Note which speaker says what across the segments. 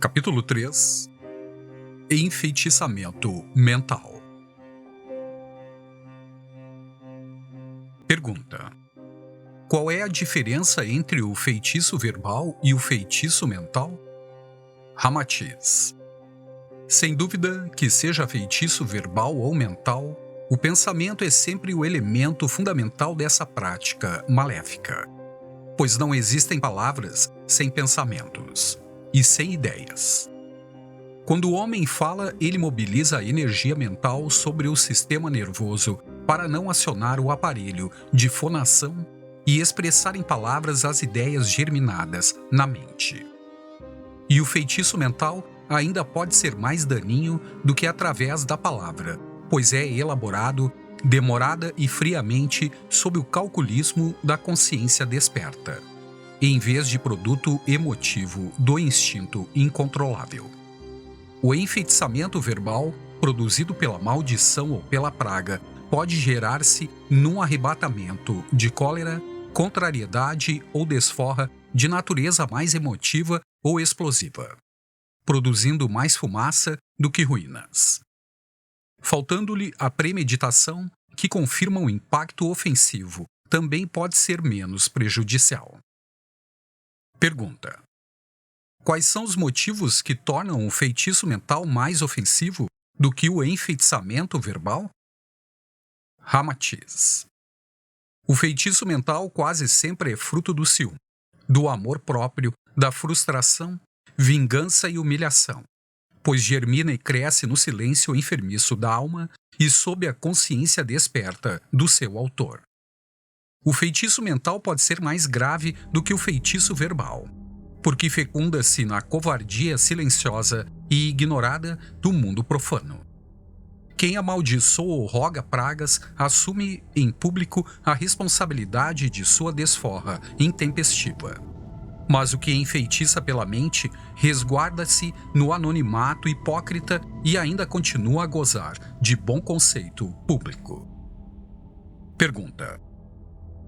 Speaker 1: Capítulo 3. Enfeitiçamento mental. Pergunta: qual é a diferença entre o feitiço verbal e o feitiço mental? Ramatiz: sem dúvida que seja feitiço verbal ou mental, o pensamento é sempre o elemento fundamental dessa prática maléfica, pois não existem palavras sem pensamentos e sem ideias. Quando o homem fala, ele mobiliza a energia mental sobre o sistema nervoso para não acionar o aparelho de fonação e expressar em palavras as ideias germinadas na mente. E o feitiço mental ainda pode ser mais daninho do que através da palavra, pois é elaborado demorada e friamente sob o calculismo da consciência desperta, em vez de produto emotivo do instinto incontrolável. O enfeitiçamento verbal, produzido pela maldição ou pela praga, pode gerar-se num arrebatamento de cólera, contrariedade ou desforra de natureza mais emotiva ou explosiva, produzindo mais fumaça do que ruínas. Faltando-lhe a premeditação, que confirma o impacto ofensivo, também pode ser menos prejudicial. Pergunta: quais são os motivos que tornam o feitiço mental mais ofensivo do que o enfeitiçamento verbal? Ramatiz: o feitiço mental quase sempre é fruto do ciúme, do amor próprio, da frustração, vingança e humilhação, pois germina e cresce no silêncio enfermiço da alma e sob a consciência desperta do seu autor. O feitiço mental pode ser mais grave do que o feitiço verbal, porque fecunda-se na covardia silenciosa e ignorada do mundo profano. Quem amaldiçoa ou roga pragas assume em público a responsabilidade de sua desforra intempestiva. Mas o que enfeitiça pela mente resguarda-se no anonimato hipócrita e ainda continua a gozar de bom conceito público. Pergunta: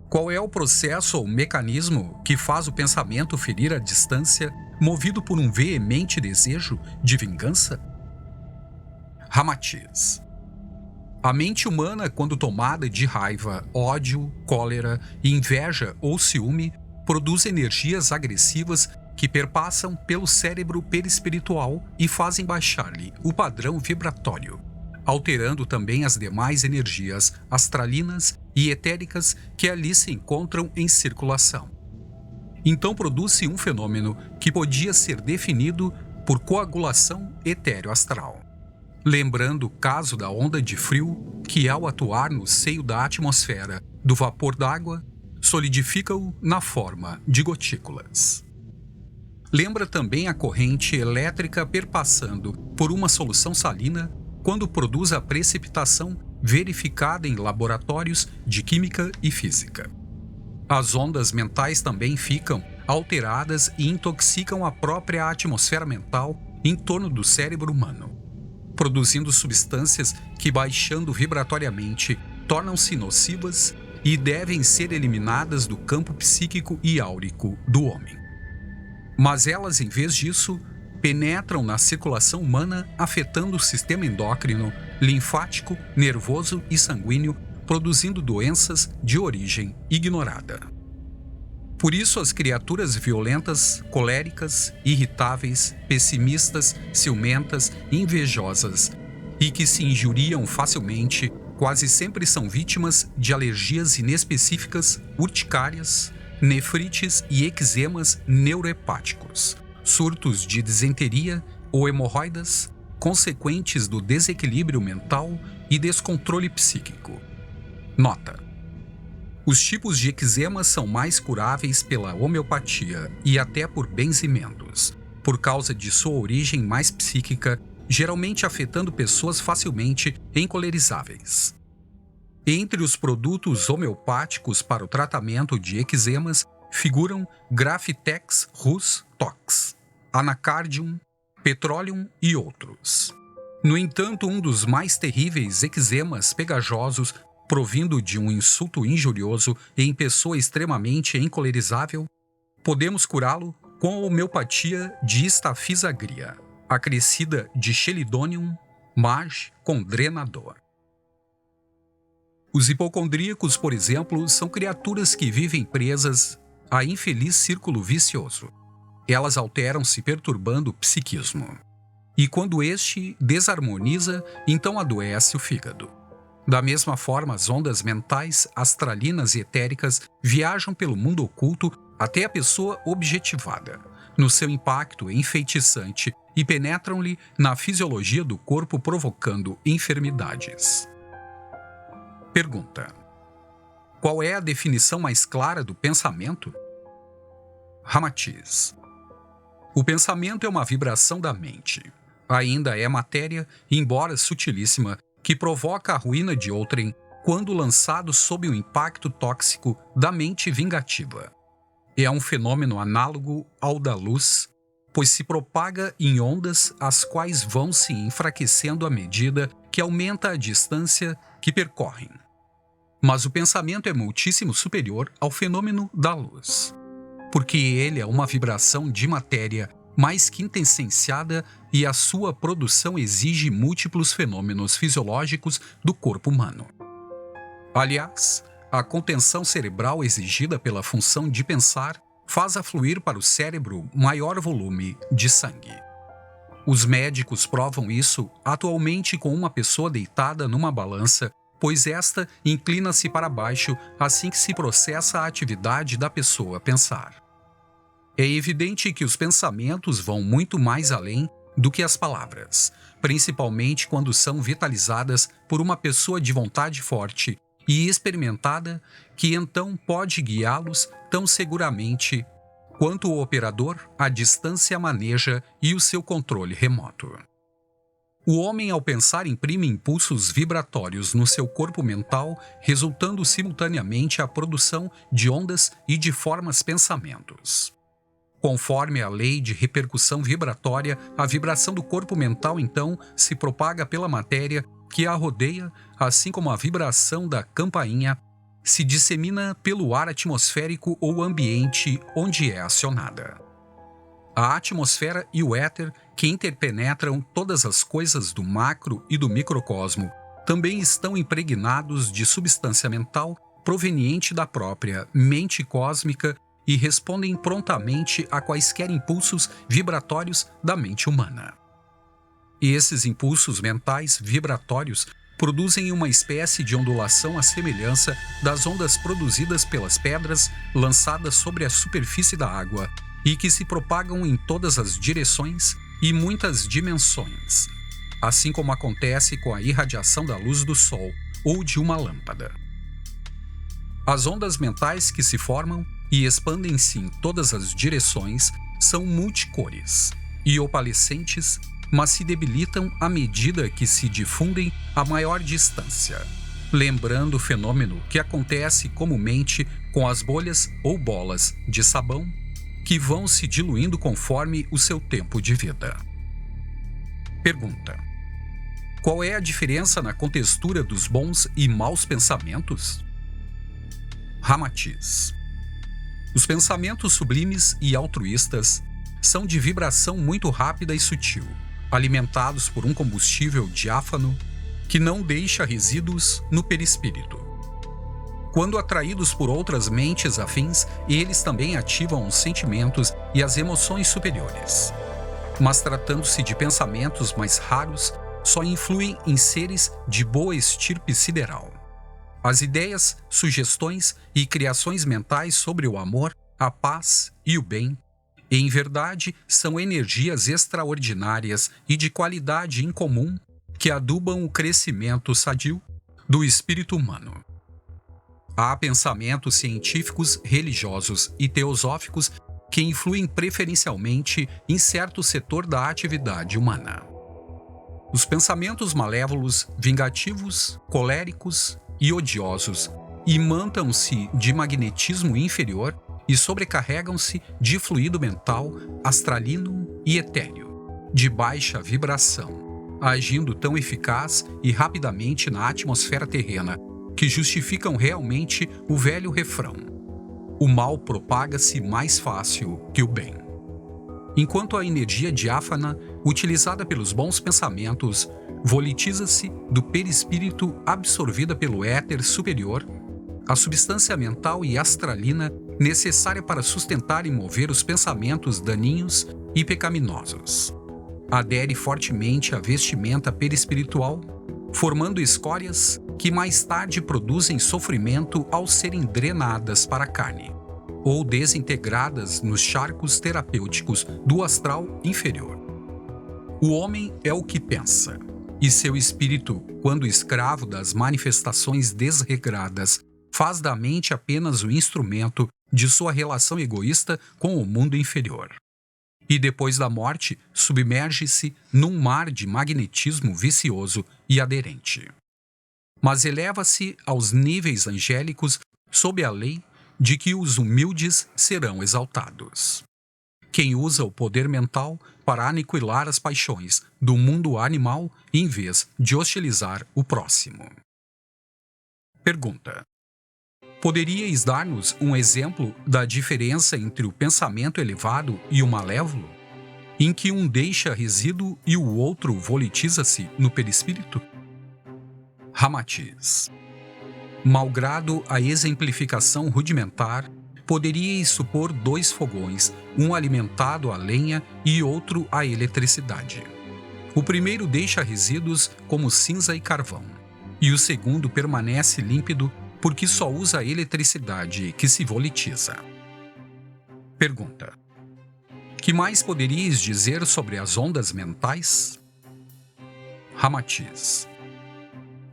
Speaker 1: qual é o processo ou mecanismo que faz o pensamento ferir a distância, movido por um veemente desejo de vingança? Ramatiz: a mente humana, quando tomada de raiva, ódio, cólera, inveja ou ciúme, produz energias agressivas que perpassam pelo cérebro perispiritual e fazem baixar-lhe o padrão vibratório, alterando também as demais energias astralinas e etéricas que ali se encontram em circulação. Então produz-se um fenômeno que podia ser definido por coagulação etéreo-astral. Lembrando o caso da onda de frio, que ao atuar no seio da atmosfera do vapor d'água, solidifica-o na forma de gotículas. Lembra também a corrente elétrica perpassando por uma solução salina quando produz a precipitação verificada em laboratórios de química e física. As ondas mentais também ficam alteradas e intoxicam a própria atmosfera mental em torno do cérebro humano, produzindo substâncias que, baixando vibratoriamente, tornam-se nocivas e devem ser eliminadas do campo psíquico e áurico do homem. Mas elas, em vez disso, penetram na circulação humana, afetando o sistema endócrino, linfático, nervoso e sanguíneo, produzindo doenças de origem ignorada. Por isso, as criaturas violentas, coléricas, irritáveis, pessimistas, ciumentas, invejosas e que se injuriam facilmente, quase sempre são vítimas de alergias inespecíficas, urticárias, nefrites e eczemas neurohepáticos, surtos de disenteria ou hemorroidas, consequentes do desequilíbrio mental e descontrole psíquico. Nota: os tipos de eczemas são mais curáveis pela homeopatia e até por benzimentos, por causa de sua origem mais psíquica, geralmente afetando pessoas facilmente encolerizáveis. Entre os produtos homeopáticos para o tratamento de eczemas figuram Grafitex Rus Tox, Anacardium, Petroleum e outros. No entanto, um dos mais terríveis eczemas pegajosos provindo de um insulto injurioso em pessoa extremamente encolerizável, podemos curá-lo com a homeopatia de Staphysa gria, acrescida de Chelidonium, Marg com drenador. Os hipocondríacos, por exemplo, são criaturas que vivem presas a infeliz círculo vicioso. Elas alteram-se perturbando o psiquismo. E quando este desarmoniza, então adoece o fígado. Da mesma forma, as ondas mentais, astralinas e etéricas viajam pelo mundo oculto até a pessoa objetivada, no seu impacto enfeitiçante, e penetram-lhe na fisiologia do corpo, provocando enfermidades. Pergunta: qual é a definição mais clara do pensamento? Ramatiz: o pensamento é uma vibração da mente. Ainda é matéria, embora sutilíssima, que provoca a ruína de outrem quando lançado sob o impacto tóxico da mente vingativa. É um fenômeno análogo ao da luz, pois se propaga em ondas as quais vão se enfraquecendo à medida que aumenta a distância que percorrem. Mas o pensamento é muitíssimo superior ao fenômeno da luz, porque ele é uma vibração de matéria mais quintessenciada e a sua produção exige múltiplos fenômenos fisiológicos do corpo humano. Aliás, a contenção cerebral exigida pela função de pensar faz afluir para o cérebro maior volume de sangue. Os médicos provam isso atualmente com uma pessoa deitada numa balança, pois esta inclina-se para baixo assim que se processa a atividade da pessoa pensar. É evidente que os pensamentos vão muito mais além do que as palavras, principalmente quando são vitalizadas por uma pessoa de vontade forte e experimentada, que então pode guiá-los tão seguramente quanto o operador à distância maneja e o seu controle remoto. O homem, ao pensar, imprime impulsos vibratórios no seu corpo mental, resultando simultaneamente a produção de ondas e de formas pensamentos. Conforme a lei de repercussão vibratória, a vibração do corpo mental, então, se propaga pela matéria que a rodeia, assim como a vibração da campainha se dissemina pelo ar atmosférico ou ambiente onde é acionada. A atmosfera e o éter, que interpenetram todas as coisas do macro e do microcosmo, também estão impregnados de substância mental proveniente da própria mente cósmica e respondem prontamente a quaisquer impulsos vibratórios da mente humana. E esses impulsos mentais vibratórios produzem uma espécie de ondulação à semelhança das ondas produzidas pelas pedras lançadas sobre a superfície da água e que se propagam em todas as direções e muitas dimensões, assim como acontece com a irradiação da luz do sol ou de uma lâmpada. As ondas mentais que se formam e expandem-se em todas as direções são multicores e opalescentes, mas se debilitam à medida que se difundem a maior distância, lembrando o fenômeno que acontece comumente com as bolhas ou bolas de sabão que vão se diluindo conforme o seu tempo de vida. Pergunta: qual é a diferença na contextura dos bons e maus pensamentos? Ramatiz: os pensamentos sublimes e altruístas são de vibração muito rápida e sutil, alimentados por um combustível diáfano que não deixa resíduos no perispírito. Quando atraídos por outras mentes afins, eles também ativam os sentimentos e as emoções superiores. Mas tratando-se de pensamentos mais raros, só influem em seres de boa estirpe sideral. As ideias, sugestões e criações mentais sobre o amor, a paz e o bem, em verdade, são energias extraordinárias e de qualidade incomum que adubam o crescimento sadio do espírito humano. Há pensamentos científicos, religiosos e teosóficos que influem preferencialmente em certo setor da atividade humana. Os pensamentos malévolos, vingativos, coléricos e odiosos imantam-se de magnetismo inferior e sobrecarregam-se de fluido mental, astralino e etéreo, de baixa vibração, agindo tão eficaz e rapidamente na atmosfera terrena que justificam realmente o velho refrão: o mal propaga-se mais fácil que o bem. Enquanto a energia diáfana, utilizada pelos bons pensamentos, volitiza-se do perispírito absorvida pelo éter superior, a substância mental e astralina necessária para sustentar e mover os pensamentos daninhos e pecaminosos adere fortemente à vestimenta perispiritual, formando escórias que mais tarde produzem sofrimento ao serem drenadas para a carne ou desintegradas nos charcos terapêuticos do astral inferior. O homem é o que pensa, e seu espírito, quando escravo das manifestações desregradas, faz da mente apenas o instrumento de sua relação egoísta com o mundo inferior. E depois da morte, submerge-se num mar de magnetismo vicioso e aderente. Mas eleva-se aos níveis angélicos sob a lei de que os humildes serão exaltados. Quem usa o poder mental para aniquilar as paixões do mundo animal em vez de hostilizar o próximo. Pergunta: poderíeis dar-nos um exemplo da diferença entre o pensamento elevado e o malévolo, em que um deixa resíduo e o outro volitiza-se no perispírito? Ramatiz: malgrado a exemplificação rudimentar, poderíeis supor 2 fogões, um alimentado a lenha e outro a eletricidade. O primeiro deixa resíduos como cinza e carvão, e o segundo permanece límpido porque só usa a eletricidade que se volitiza. Pergunta: que mais poderíeis dizer sobre as ondas mentais? Ramatiz: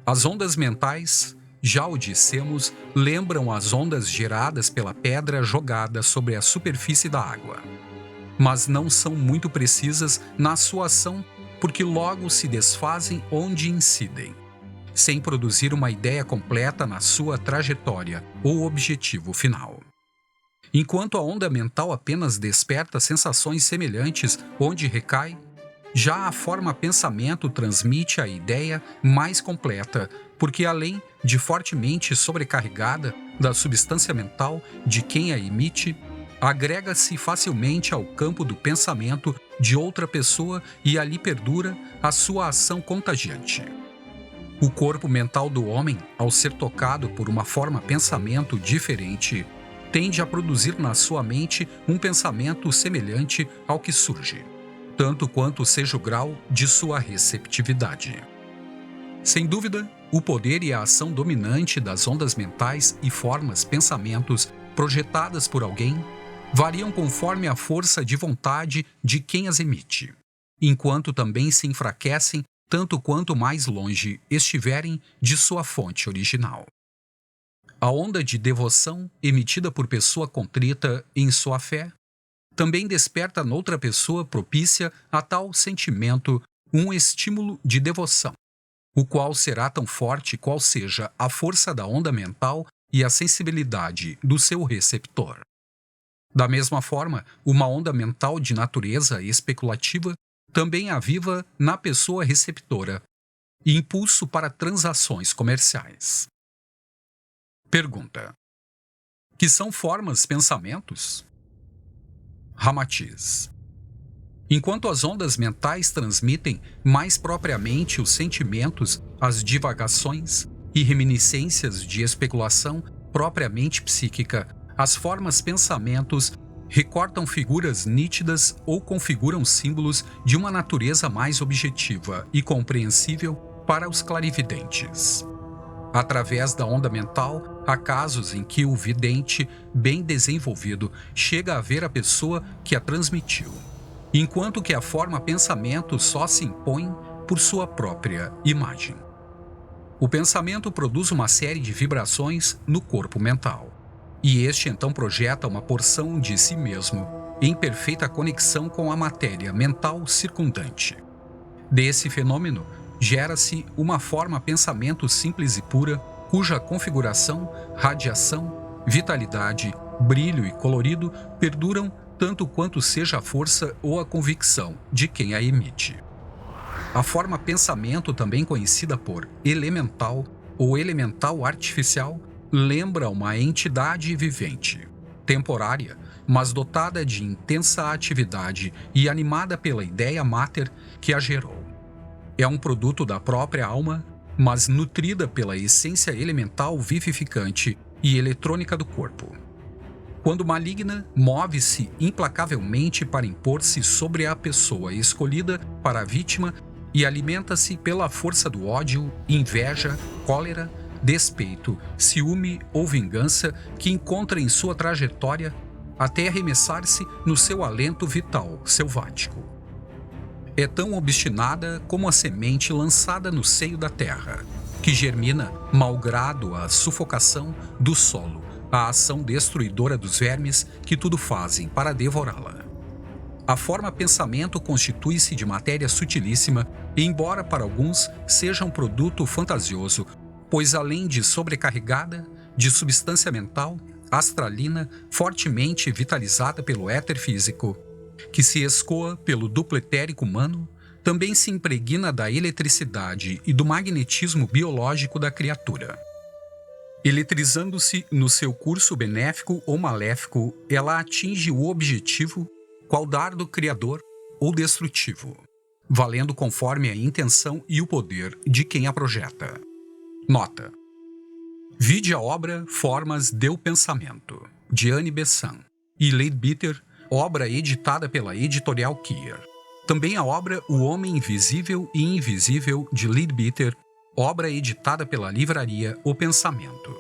Speaker 1: as ondas mentais, já o dissemos, lembram as ondas geradas pela pedra jogada sobre a superfície da água, mas não são muito precisas na sua ação porque logo se desfazem onde incidem, sem produzir uma ideia completa na sua trajetória ou objetivo final. Enquanto a onda mental apenas desperta sensações semelhantes onde recai, já a forma pensamento transmite a ideia mais completa, porque além de fortemente sobrecarregada da substância mental de quem a emite, agrega-se facilmente ao campo do pensamento de outra pessoa e ali perdura a sua ação contagiante. O corpo mental do homem, ao ser tocado por uma forma pensamento diferente, tende a produzir na sua mente um pensamento semelhante ao que surge, tanto quanto seja o grau de sua receptividade. Sem dúvida, o poder e a ação dominante das ondas mentais e formas pensamentos projetadas por alguém variam conforme a força de vontade de quem as emite, enquanto também se enfraquecem tanto quanto mais longe estiverem de sua fonte original. A onda de devoção emitida por pessoa contrita em sua fé também desperta noutra pessoa propícia a tal sentimento um estímulo de devoção, o qual será tão forte qual seja a força da onda mental e a sensibilidade do seu receptor. Da mesma forma, uma onda mental de natureza especulativa também aviva na pessoa receptora impulso para transações comerciais. Pergunta: que são formas pensamentos? Ramatiz: enquanto as ondas mentais transmitem mais propriamente os sentimentos, as divagações e reminiscências de especulação propriamente psíquica, as formas pensamentos recortam figuras nítidas ou configuram símbolos de uma natureza mais objetiva e compreensível para os clarividentes. Através da onda mental, há casos em que o vidente, bem desenvolvido, chega a ver a pessoa que a transmitiu, enquanto que a forma pensamento só se impõe por sua própria imagem. O pensamento produz uma série de vibrações no corpo mental, e este então projeta uma porção de si mesmo em perfeita conexão com a matéria mental circundante. Desse fenômeno, gera-se uma forma pensamento simples e pura, cuja configuração, radiação, vitalidade, brilho e colorido perduram tanto quanto seja a força ou a convicção de quem a emite. A forma pensamento, também conhecida por elemental, ou elemental artificial lembra uma entidade vivente, temporária, mas dotada de intensa atividade e animada pela ideia mater que a gerou. É um produto da própria alma, mas nutrida pela essência elemental vivificante e eletrônica do corpo. Quando maligna, move-se implacavelmente para impor-se sobre a pessoa escolhida para a vítima e alimenta-se pela força do ódio, inveja, cólera, despeito, ciúme ou vingança que encontra em sua trajetória até arremessar-se no seu alento vital selvático. É tão obstinada como a semente lançada no seio da terra, que germina malgrado a sufocação do solo, a ação destruidora dos vermes que tudo fazem para devorá-la. A forma pensamento constitui-se de matéria sutilíssima e, embora para alguns seja um produto fantasioso, pois além de sobrecarregada de substância mental, astralina, fortemente vitalizada pelo éter físico, que se escoa pelo duplo etérico humano, também se impregna da eletricidade e do magnetismo biológico da criatura. Eletrizando-se no seu curso benéfico ou maléfico, ela atinge o objetivo, qual dardo criador ou destrutivo, valendo conforme a intenção e o poder de quem a projeta. Nota: vide a obra Formas do Pensamento, de Annie Besant, e Leadbeater, obra editada pela editorial Kier. Também a obra O Homem Invisível e Invisível, de Leadbeater, obra editada pela livraria O Pensamento.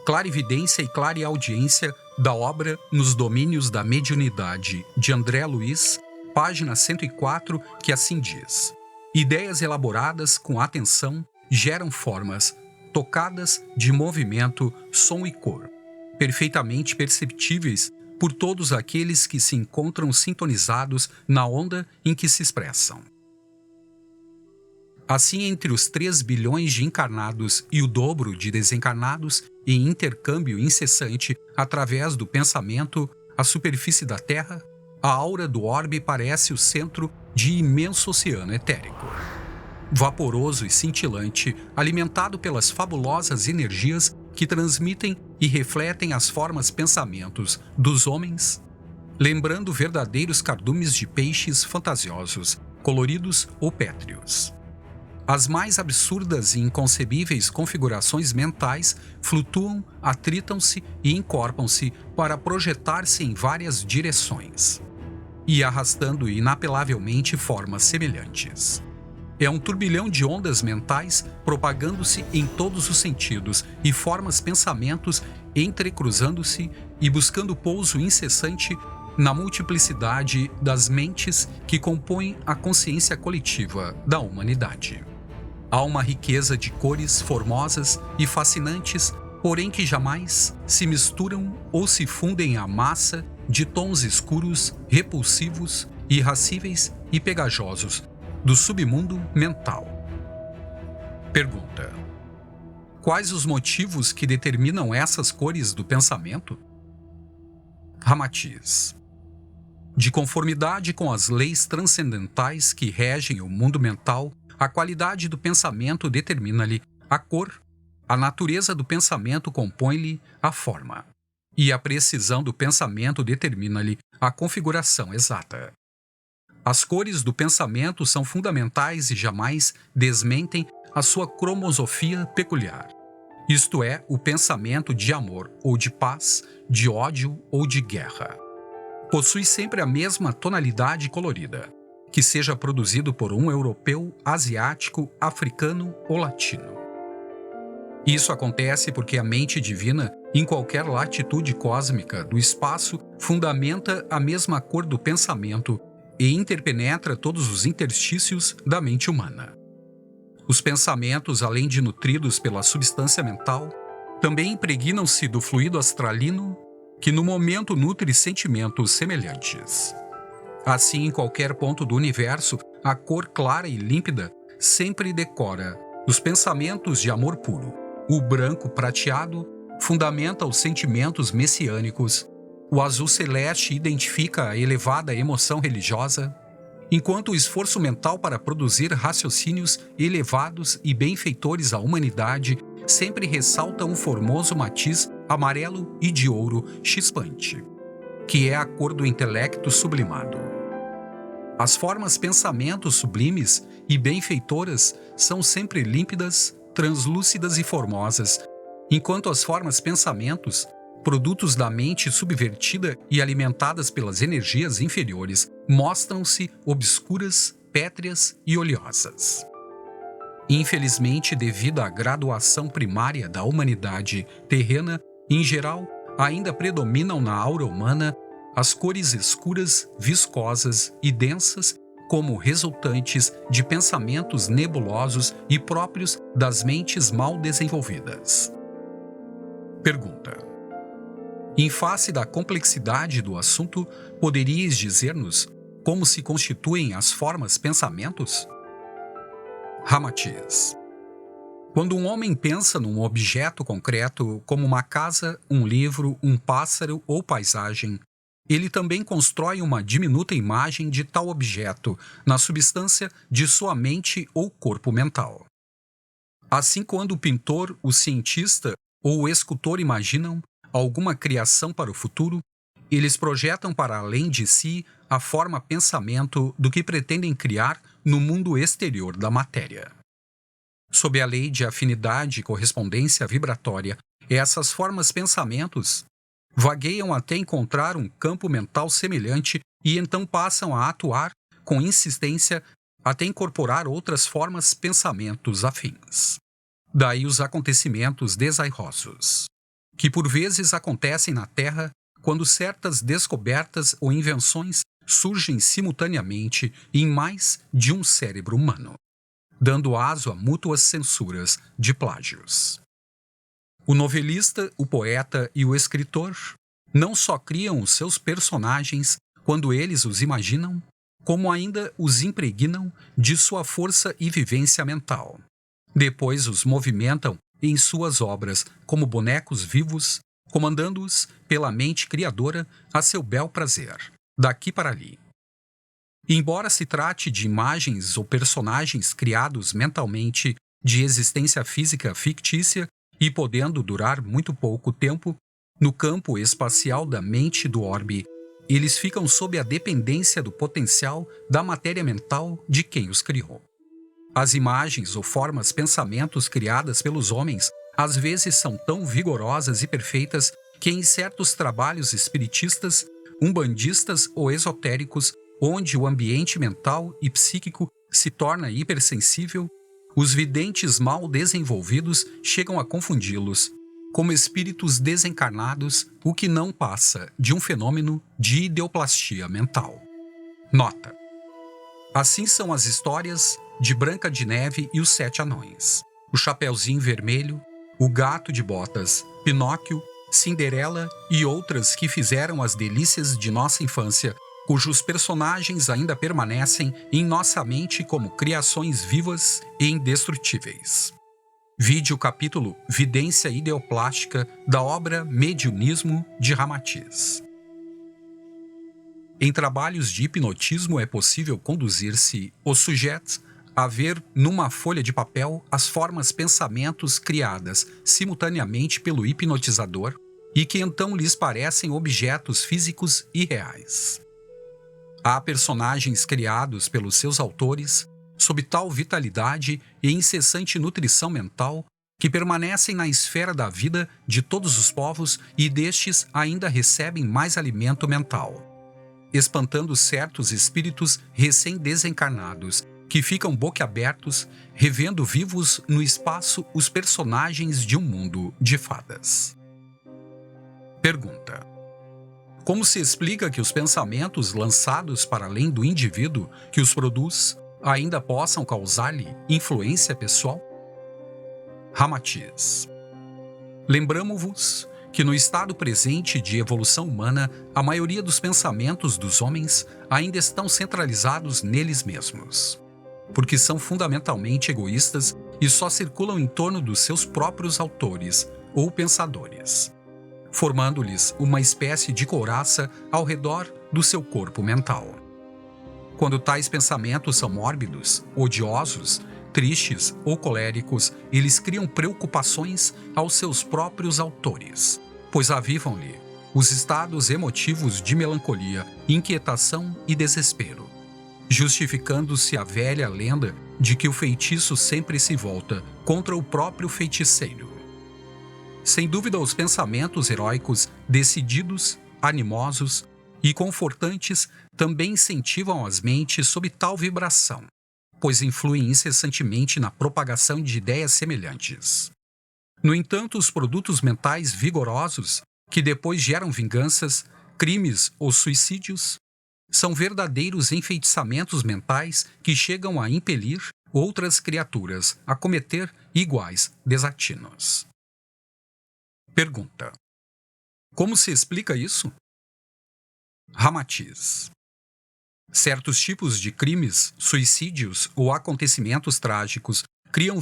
Speaker 1: Clarividência e Clareaudiência da obra Nos Domínios da Mediunidade, de André Luiz, página 104, que assim diz: ideias elaboradas com atenção geram formas tocadas de movimento, som e cor, perfeitamente perceptíveis por todos aqueles que se encontram sintonizados na onda em que se expressam. Assim, entre os 3 bilhões de encarnados e o dobro de desencarnados, em intercâmbio incessante através do pensamento, a superfície da Terra, a aura do orbe parece o centro de imenso oceano etérico. Vaporoso e cintilante, alimentado pelas fabulosas energias que transmitem e refletem as formas pensamentos dos homens, lembrando verdadeiros cardumes de peixes fantasiosos, coloridos ou pétreos. As mais absurdas e inconcebíveis configurações mentais flutuam, atritam-se e encorpam-se para projetar-se em várias direções, e arrastando inapelavelmente formas semelhantes. É um turbilhão de ondas mentais propagando-se em todos os sentidos e formas pensamentos entrecruzando-se e buscando pouso incessante na multiplicidade das mentes que compõem a consciência coletiva da humanidade. Há uma riqueza de cores formosas e fascinantes, porém que jamais se misturam ou se fundem à massa de tons escuros, repulsivos, irracíveis e pegajosos do submundo mental. Pergunta: quais os motivos que determinam essas cores do pensamento? Ramatiz: de conformidade com as leis transcendentais que regem o mundo mental, a qualidade do pensamento determina-lhe a cor, a natureza do pensamento compõe-lhe a forma, e a precisão do pensamento determina-lhe a configuração exata. As cores do pensamento são fundamentais e jamais desmentem a sua cromosofia peculiar, isto é, o pensamento de amor ou de paz, de ódio ou de guerra. Possui sempre a mesma tonalidade colorida, que seja produzido por um europeu, asiático, africano ou latino. Isso acontece porque a mente divina, em qualquer latitude cósmica do espaço, fundamenta a mesma cor do pensamento e interpenetra todos os interstícios da mente humana. Os pensamentos, além de nutridos pela substância mental, também impregnam-se do fluido astralino, que no momento nutre sentimentos semelhantes. Assim, em qualquer ponto do universo, a cor clara e límpida sempre decora os pensamentos de amor puro. O branco prateado fundamenta os sentimentos messiânicos. O azul celeste identifica a elevada emoção religiosa, enquanto o esforço mental para produzir raciocínios elevados e benfeitores à humanidade sempre ressalta um formoso matiz amarelo e de ouro chispante, que é a cor do intelecto sublimado. As formas pensamentos sublimes e benfeitoras são sempre límpidas, translúcidas e formosas, enquanto as formas pensamentos, produtos da mente subvertida e alimentadas pelas energias inferiores, mostram-se obscuras, pétreas e oleosas. Infelizmente, devido à graduação primária da humanidade terrena, em geral, ainda predominam na aura humana as cores escuras, viscosas e densas, como resultantes de pensamentos nebulosos e próprios das mentes mal desenvolvidas. Pergunta: em face da complexidade do assunto, poderíeis dizer-nos como se constituem as formas pensamentos? Ramatiz: quando um homem pensa num objeto concreto, como uma casa, um livro, um pássaro ou paisagem, ele também constrói uma diminuta imagem de tal objeto na substância de sua mente ou corpo mental. Assim, quando o pintor, o cientista ou o escultor imaginam alguma criação para o futuro, eles projetam para além de si a forma pensamento do que pretendem criar no mundo exterior da matéria. Sob a lei de afinidade e correspondência vibratória, essas formas pensamentos vagueiam até encontrar um campo mental semelhante e então passam a atuar com insistência até incorporar outras formas pensamentos afins. Daí os acontecimentos desairosos, que por vezes acontecem na Terra quando certas descobertas ou invenções surgem simultaneamente em mais de um cérebro humano, dando aso a mútuas censuras de plágios. O novelista, o poeta e o escritor não só criam os seus personagens quando eles os imaginam, como ainda os impregnam de sua força e vivência mental. Depois os movimentam em suas obras como bonecos vivos, comandando-os pela mente criadora a seu bel prazer, daqui para ali. Embora se trate de imagens ou personagens criados mentalmente de existência física fictícia e podendo durar muito pouco tempo, no campo espacial da mente do orbe, eles ficam sob a dependência do potencial da matéria mental de quem os criou. As imagens ou formas pensamentos criadas pelos homens às vezes são tão vigorosas e perfeitas que em certos trabalhos espiritistas, umbandistas ou esotéricos, onde o ambiente mental e psíquico se torna hipersensível, os videntes mal desenvolvidos chegam a confundi-los como espíritos desencarnados, o que não passa de um fenômeno de ideoplastia mental. Nota: assim são as histórias de Branca de Neve e os Sete Anões, o Chapeuzinho Vermelho, o Gato de Botas, Pinóquio, Cinderela e outras que fizeram as delícias de nossa infância, cujos personagens ainda permanecem em nossa mente como criações vivas e indestrutíveis. Vide o capítulo Vidência Ideoplástica da obra Mediunismo de Ramatiz. Em trabalhos de hipnotismo é possível conduzir-se o sujeito a ver numa folha de papel as formas pensamentos criadas simultaneamente pelo hipnotizador e que então lhes parecem objetos físicos e reais. Há personagens criados pelos seus autores sob tal vitalidade e incessante nutrição mental que permanecem na esfera da vida de todos os povos e destes ainda recebem mais alimento mental, espantando certos espíritos recém-desencarnados que ficam boquiabertos, revendo vivos no espaço os personagens de um mundo de fadas. Pergunta: como se explica que os pensamentos lançados para além do indivíduo que os produz ainda possam causar-lhe influência pessoal? Ramatiz: lembramo-vos que no estado presente de evolução humana, a maioria dos pensamentos dos homens ainda estão centralizados neles mesmos, porque são fundamentalmente egoístas e só circulam em torno dos seus próprios autores ou pensadores, formando-lhes uma espécie de couraça ao redor do seu corpo mental. Quando tais pensamentos são mórbidos, odiosos, tristes ou coléricos, eles criam preocupações aos seus próprios autores, pois avivam-lhe os estados emotivos de melancolia, inquietação e desespero, justificando-se a velha lenda de que o feitiço sempre se volta contra o próprio feiticeiro. Sem dúvida, os pensamentos heróicos, decididos, animosos e confortantes também incentivam as mentes sob tal vibração, pois influem incessantemente na propagação de ideias semelhantes. No entanto, os produtos mentais vigorosos, que depois geram vinganças, crimes ou suicídios, são verdadeiros enfeitiçamentos mentais que chegam a impelir outras criaturas a cometer iguais desatinos. Pergunta: como se explica isso? Ramatiz: certos tipos de crimes, suicídios ou acontecimentos trágicos criam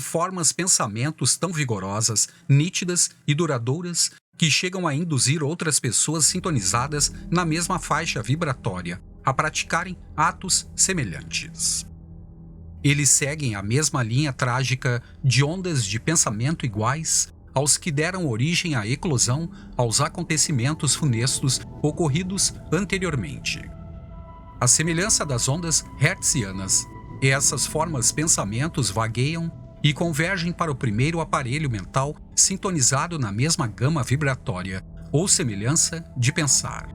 Speaker 1: pensamentos tão vigorosas, nítidas e duradouras que chegam a induzir outras pessoas sintonizadas na mesma faixa vibratória a praticarem atos semelhantes. Eles seguem a mesma linha trágica de ondas de pensamento iguais aos que deram origem à eclosão aos acontecimentos funestos ocorridos anteriormente. A semelhança das ondas hertzianas, essas pensamentos vagueiam e convergem para o primeiro aparelho mental sintonizado na mesma gama vibratória ou semelhança de pensar.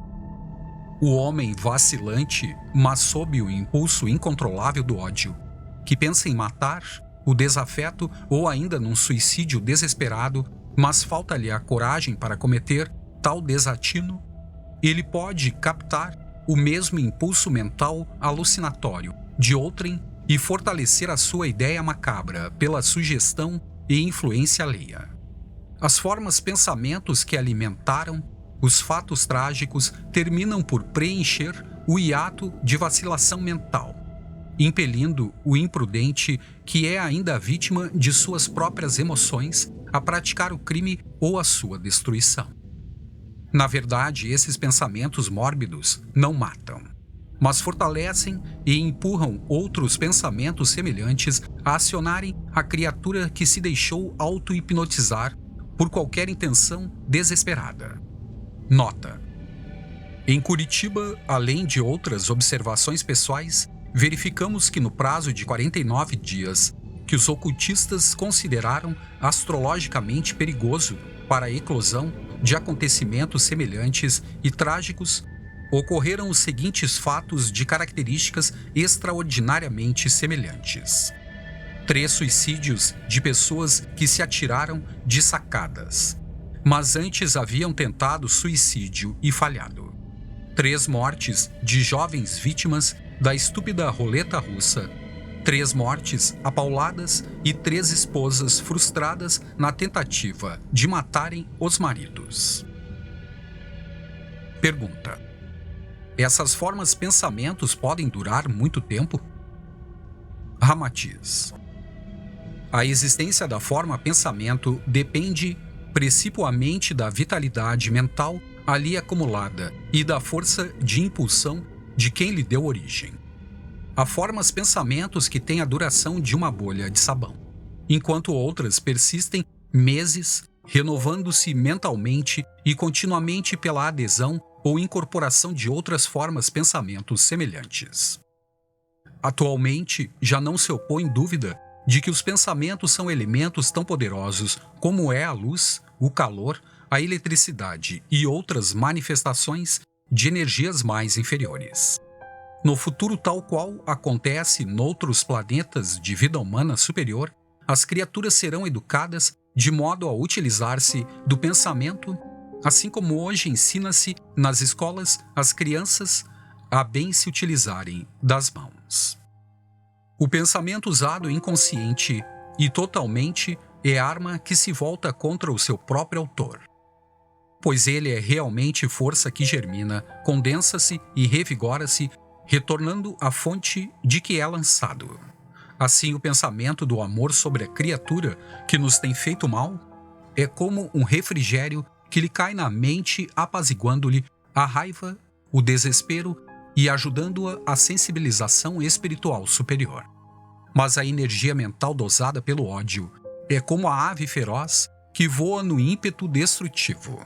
Speaker 1: O homem vacilante, mas sob o impulso incontrolável do ódio, que pensa em matar, o desafeto ou ainda num suicídio desesperado, mas falta-lhe a coragem para cometer tal desatino, ele pode captar o mesmo impulso mental alucinatório de outrem e fortalecer a sua ideia macabra pela sugestão e influência alheia. As pensamentos que alimentaram os fatos trágicos terminam por preencher o hiato de vacilação mental, impelindo o imprudente, que é ainda vítima de suas próprias emoções, a praticar o crime ou a sua destruição. Na verdade, esses pensamentos mórbidos não matam, mas fortalecem e empurram outros pensamentos semelhantes a acionarem a criatura que se deixou auto-hipnotizar por qualquer intenção desesperada. Nota: em Curitiba, além de outras observações pessoais, verificamos que no prazo de 49 dias, que os ocultistas consideraram astrologicamente perigoso para a eclosão de acontecimentos semelhantes e trágicos, ocorreram os seguintes fatos de características extraordinariamente semelhantes: 3 suicídios de pessoas que se atiraram de sacadas, mas antes haviam tentado suicídio e falhado. 3 mortes de jovens vítimas da estúpida roleta russa. 3 mortes apauladas e 3 esposas frustradas na tentativa de matarem os maridos. Pergunta: essas pensamentos podem durar muito tempo? Ramatiz: a existência da pensamento depende principalmente da vitalidade mental ali acumulada e da força de impulsão de quem lhe deu origem. Há pensamentos que têm a duração de uma bolha de sabão, enquanto outras persistem meses, renovando-se mentalmente e continuamente pela adesão ou incorporação de outras pensamentos semelhantes. Atualmente, já não se opõe dúvida de que os pensamentos são elementos tão poderosos como é a luz, o calor, a eletricidade e outras manifestações de energias mais inferiores. No futuro, tal qual acontece noutros planetas de vida humana superior, as criaturas serão educadas de modo a utilizar-se do pensamento, assim como hoje ensina-se nas escolas as crianças a bem se utilizarem das mãos. O pensamento usado inconsciente e totalmente é arma que se volta contra o seu próprio autor, pois ele é realmente força que germina, condensa-se e revigora-se, retornando à fonte de que é lançado. Assim, o pensamento do amor sobre a criatura que nos tem feito mal é como um refrigério que lhe cai na mente, apaziguando-lhe a raiva, o desespero e ajudando-a à sensibilização espiritual superior. Mas a energia mental dosada pelo ódio é como a ave feroz que voa no ímpeto destrutivo.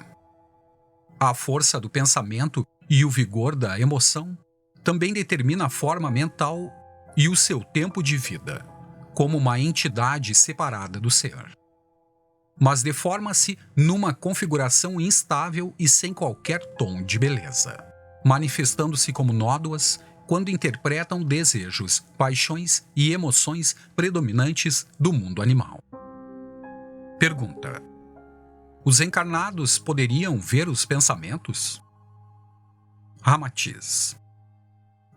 Speaker 1: A força do pensamento e o vigor da emoção também determina a forma mental e o seu tempo de vida, como uma entidade separada do ser. Mas deforma-se numa configuração instável e sem qualquer tom de beleza, manifestando-se como nódoas quando interpretam desejos, paixões e emoções predominantes do mundo animal. Pergunta: os encarnados poderiam ver os pensamentos? Ramatiz: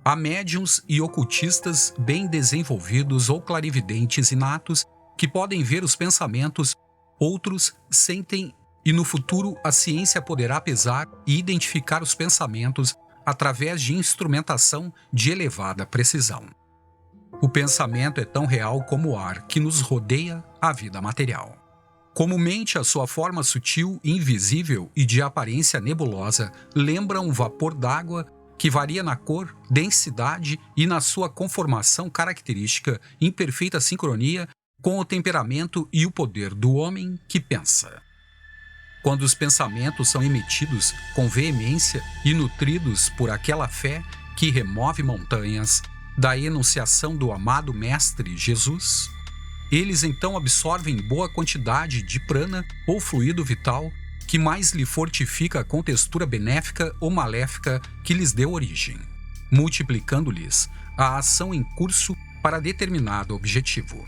Speaker 1: há médiuns e ocultistas bem desenvolvidos ou clarividentes inatos que podem ver os pensamentos, outros sentem e no futuro a ciência poderá pesar e identificar os pensamentos através de instrumentação de elevada precisão. O pensamento é tão real como o ar que nos rodeia a vida material. Comumente, a sua forma sutil, invisível e de aparência nebulosa lembra um vapor d'água que varia na cor, densidade e na sua conformação característica em perfeita sincronia com o temperamento e o poder do homem que pensa. Quando os pensamentos são emitidos com veemência e nutridos por aquela fé que remove montanhas, da enunciação do amado Mestre Jesus, eles então absorvem boa quantidade de prana ou fluido vital que mais lhe fortifica a contextura benéfica ou maléfica que lhes deu origem, multiplicando-lhes a ação em curso para determinado objetivo.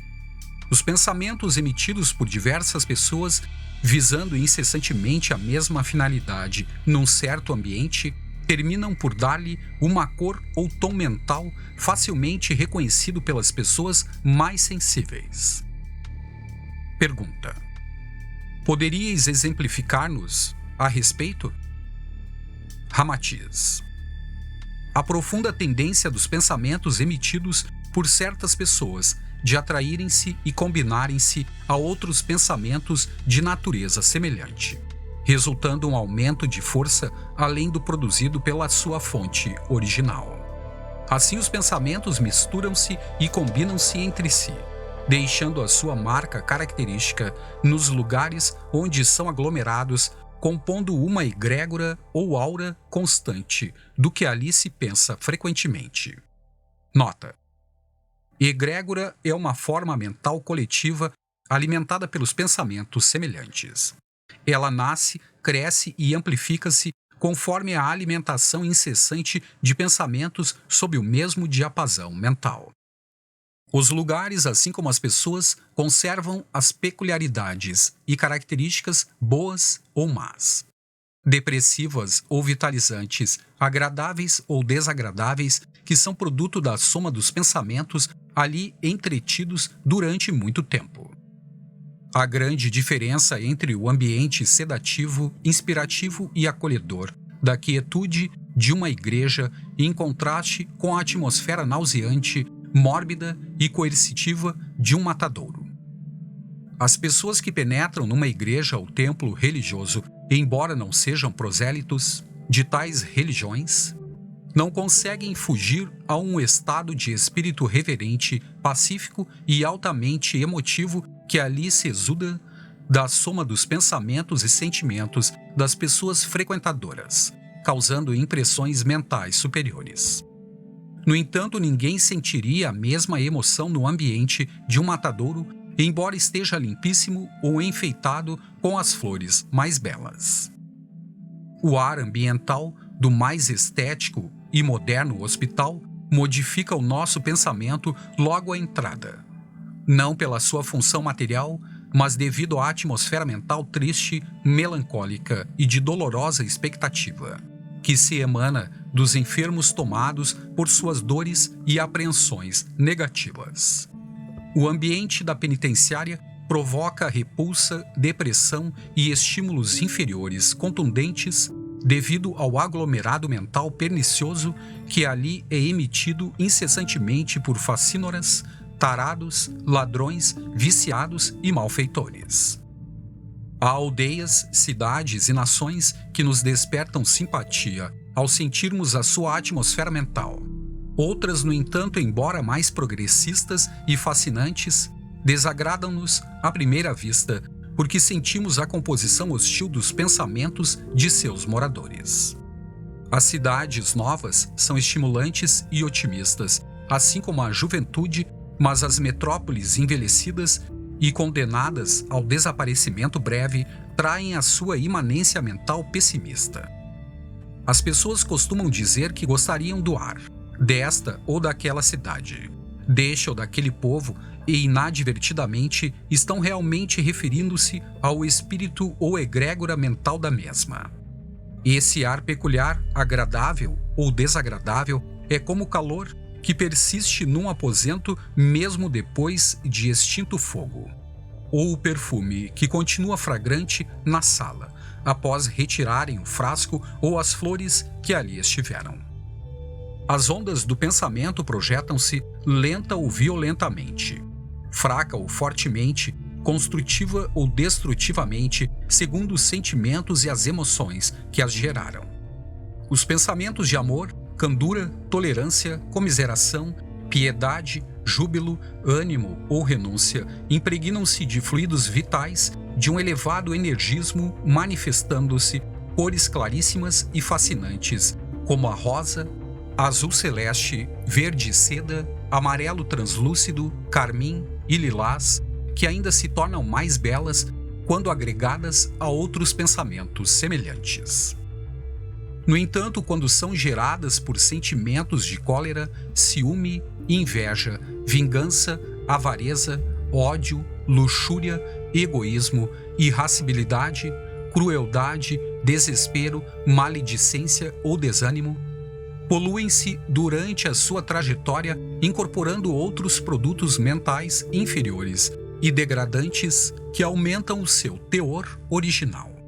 Speaker 1: Os pensamentos emitidos por diversas pessoas visando incessantemente a mesma finalidade num certo ambiente terminam por dar-lhe uma cor ou tom mental facilmente reconhecido pelas pessoas mais sensíveis. Pergunta: poderíeis exemplificar-nos a respeito? Ramatiz: a profunda tendência dos pensamentos emitidos por certas pessoas de atraírem-se e combinarem-se a outros pensamentos de natureza semelhante, resultando um aumento de força além do produzido pela sua fonte original. Assim, os pensamentos misturam-se e combinam-se entre si, deixando a sua marca característica nos lugares onde são aglomerados, compondo uma egrégora ou aura constante do que ali se pensa frequentemente. Nota: egrégora é uma forma mental coletiva alimentada pelos pensamentos semelhantes. Ela nasce, cresce e amplifica-se conforme a alimentação incessante de pensamentos sob o mesmo diapasão mental. Os lugares, assim como as pessoas, conservam as peculiaridades e características boas ou más, depressivas ou vitalizantes, agradáveis ou desagradáveis, que são produto da soma dos pensamentos ali entretidos durante muito tempo. A grande diferença entre o ambiente sedativo, inspirativo e acolhedor da quietude de uma igreja em contraste com a atmosfera nauseante, mórbida e coercitiva de um matadouro. As pessoas que penetram numa igreja ou templo religioso, embora não sejam prosélitos de tais religiões, não conseguem fugir a um estado de espírito reverente, pacífico e altamente emotivo que ali se exuda da soma dos pensamentos e sentimentos das pessoas frequentadoras, causando impressões mentais superiores. No entanto, ninguém sentiria a mesma emoção no ambiente de um matadouro, embora esteja limpíssimo ou enfeitado com as flores mais belas. O ar ambiental do mais estético e moderno hospital modifica o nosso pensamento logo à entrada, não pela sua função material, mas devido à atmosfera mental triste, melancólica e de dolorosa expectativa, que se emana dos enfermos tomados por suas dores e apreensões negativas. O ambiente da penitenciária provoca repulsa, depressão e estímulos inferiores contundentes devido ao aglomerado mental pernicioso que ali é emitido incessantemente por facínoras, tarados, ladrões, viciados e malfeitores. Há aldeias, cidades e nações que nos despertam simpatia ao sentirmos a sua atmosfera mental. Outras, no entanto, embora mais progressistas e fascinantes, desagradam-nos à primeira vista porque sentimos a composição hostil dos pensamentos de seus moradores. As cidades novas são estimulantes e otimistas, assim como a juventude, mas as metrópoles envelhecidas e condenadas ao desaparecimento breve traem a sua imanência mental pessimista. As pessoas costumam dizer que gostariam do ar, desta ou daquela cidade, deste ou daquele povo, e inadvertidamente estão realmente referindo-se ao espírito ou egrégora mental da mesma. Esse ar peculiar, agradável ou desagradável, é como o calor que persiste num aposento mesmo depois de extinto fogo, ou o perfume que continua fragrante na sala, após retirarem o frasco ou as flores que ali estiveram. As ondas do pensamento projetam-se lenta ou violentamente, fraca ou fortemente, construtiva ou destrutivamente, segundo os sentimentos e as emoções que as geraram. Os pensamentos de amor, candura, tolerância, comiseração, piedade, júbilo, ânimo ou renúncia impregnam-se de fluidos vitais de um elevado energismo, manifestando-se cores claríssimas e fascinantes, como a rosa, azul celeste, verde seda, amarelo translúcido, carmim e lilás, que ainda se tornam mais belas quando agregadas a outros pensamentos semelhantes. No entanto, quando são geradas por sentimentos de cólera, ciúme, inveja, vingança, avareza, ódio, luxúria, egoísmo, irascibilidade, crueldade, desespero, maledicência ou desânimo, poluem-se durante a sua trajetória incorporando outros produtos mentais inferiores e degradantes que aumentam o seu teor original.